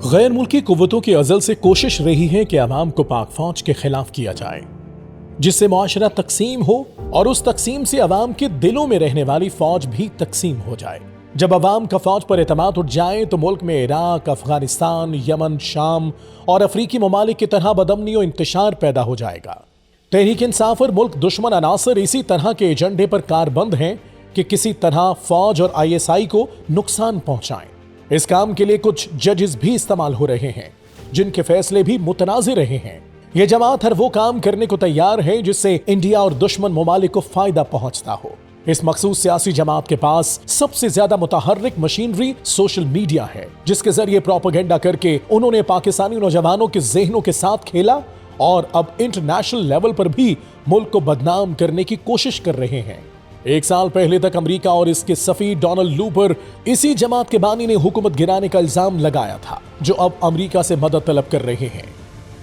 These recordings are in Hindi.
गैर मुल्की कुव्वतों की अजल से कोशिश रही है कि अवाम को पाक फौज के खिलाफ किया जाए, जिससे मुआशरा तकसीम हो और उस तकसीम से अवाम के दिलों में रहने वाली फौज भी तकसीम हो जाए। जब अवाम का फौज पर एतमाद उठ जाए तो मुल्क में इराक, अफगानिस्तान, यमन, शाम और अफ्रीकी ममालिक की तरह बदअमनी और इंतशार पैदा हो जाएगा। तहरीक इंसाफ और मुल्क दुश्मन अनासर इसी तरह के एजेंडे पर कारबंद हैं कि किसी तरह फौज और ISI को नुकसान पहुंचाएं। इस काम के लिए कुछ जजेस भी इस्तेमाल हो रहे हैं, जिनके फैसले भी मुतनाज़िर रहे हैं। यह जमात हर वो काम करने को तैयार है जिससे इंडिया और दुश्मन ममालिक को फायदा पहुंचता हो। इस मखसूस सियासी जमात के पास सबसे ज्यादा मुतहर्रिक मशीनरी सोशल मीडिया है, जिसके जरिए प्रोपेगेंडा करके उन्होंने पाकिस्तानी नौजवानों के जहनों के साथ खेला और अब इंटरनेशनल लेवल पर भी मुल्क को बदनाम करने की कोशिश कर रहे हैं। एक साल पहले तक अमेरिका और इसके सफी डोनाल्ड लू पर इसी जमात के बानी ने हुकूमत गिराने का इल्जाम लगाया था, जो अब अमेरिका से मदद तलब कर रहे हैं।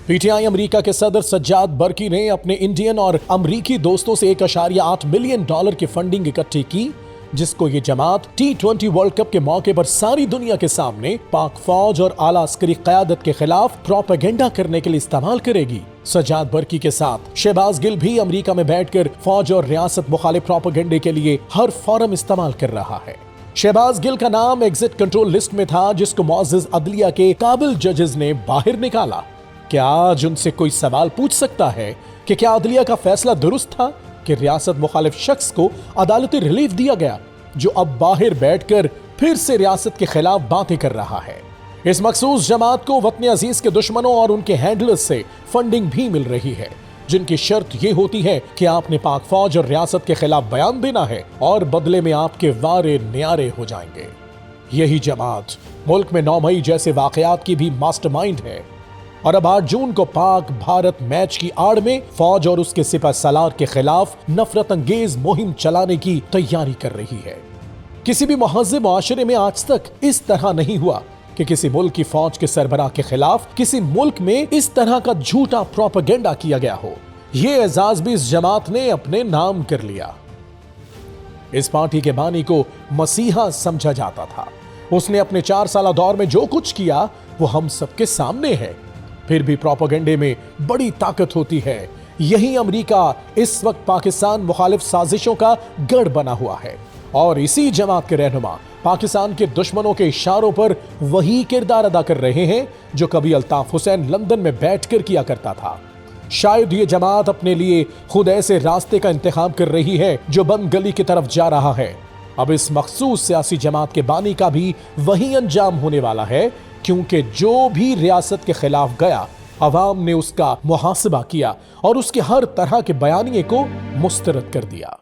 PTI अमेरिका के सदर सज्जाद बर्की ने अपने इंडियन और अमरीकी दोस्तों से $1.8 मिलियन की फंडिंग इकट्ठी की, जिसको ये जमात T20 वर्ल्ड कप के मौके पर सारी दुनिया के सामने पाक फौज और आला अस्करी क़यादत के खिलाफ प्रोपेगेंडा करने के लिए इस्तेमाल करेगी। सज्जाद बर्की के साथ शहबाज गिल भी अमेरिका में बैठकर फौज और रियासत मुखालिफ प्रोपेगेंडे के लिए हर फोरम इस्तेमाल कर रहा है। शहबाज गिल का नाम एग्जिट कंट्रोल लिस्ट में था, जिसको मुअज़्ज़िज़ अदलिया के काबिल जजेस ने बाहर निकाला। क्या आज उनसे कोई सवाल पूछ सकता है कि क्या अदलिया का फैसला दुरुस्त था कि रियासत मुखालिफ शख्स को अदालती रिलीफ दिया गया, जो अब बाहर बैठकर फिर से रियासत के खिलाफ बातें कर रहा है। इस मखसूस जमात को वतन अजीज के दुश्मनों और उनके हैंडलर्स से फंडिंग भी मिल रही है, जिनकी शर्त यह होती है कि आपने पाक फौज और रियासत के खिलाफ बयान देना है और बदले में आपके वारे न्यारे हो जाएंगे। यही जमात मुल्क में 9 मई जैसे वाकयात की भी मास्टरमाइंड है और अब 8 जून को पाक भारत मैच की आड़ में फौज और उसके सिपह सलार के खिलाफ नफरत अंगेज मुहिम चलाने की तैयारी कर रही है। किसी भी मुहज़्ज़ब मुआशरे में आज तक इस तरह नहीं हुआ कि किसी मुल्क की फौज के सरबराह के खिलाफ किसी मुल्क में इस तरह का झूठा प्रोपेगेंडा किया गया हो। यह एजाज भी इस जमात ने अपने नाम कर लिया। इस पार्टी के बानी को मसीहा समझा जाता था। उसने अपने 4 साल दौर में जो कुछ किया वो हम सबके सामने है। फिर भी प्रोपेगेंडे में बड़ी ताकत होती है। यही अमेरिका इस वक्त पाकिस्तान मुखालिफ साजिशों का गढ़ बना हुआ है और इसी जमात के रहनुमा पाकिस्तान के दुश्मनों के इशारों पर वही किरदार अदा कर रहे हैं जो कभी अल्ताफ हुसैन लंदन में बैठकर किया करता था। शायद ये जमात अपने लिए खुद ऐसे रास्ते का इंतखाब कर रही है जो बंद गली की तरफ जा रहा है। अब इस मखसूस सियासी जमात के बानी का भी वही अंजाम होने वाला है, क्योंकि जो भी रियासत के खिलाफ गया अवाम ने उसका मुहासबा किया और उसके हर तरह के बयानिए को मुस्तरद कर दिया।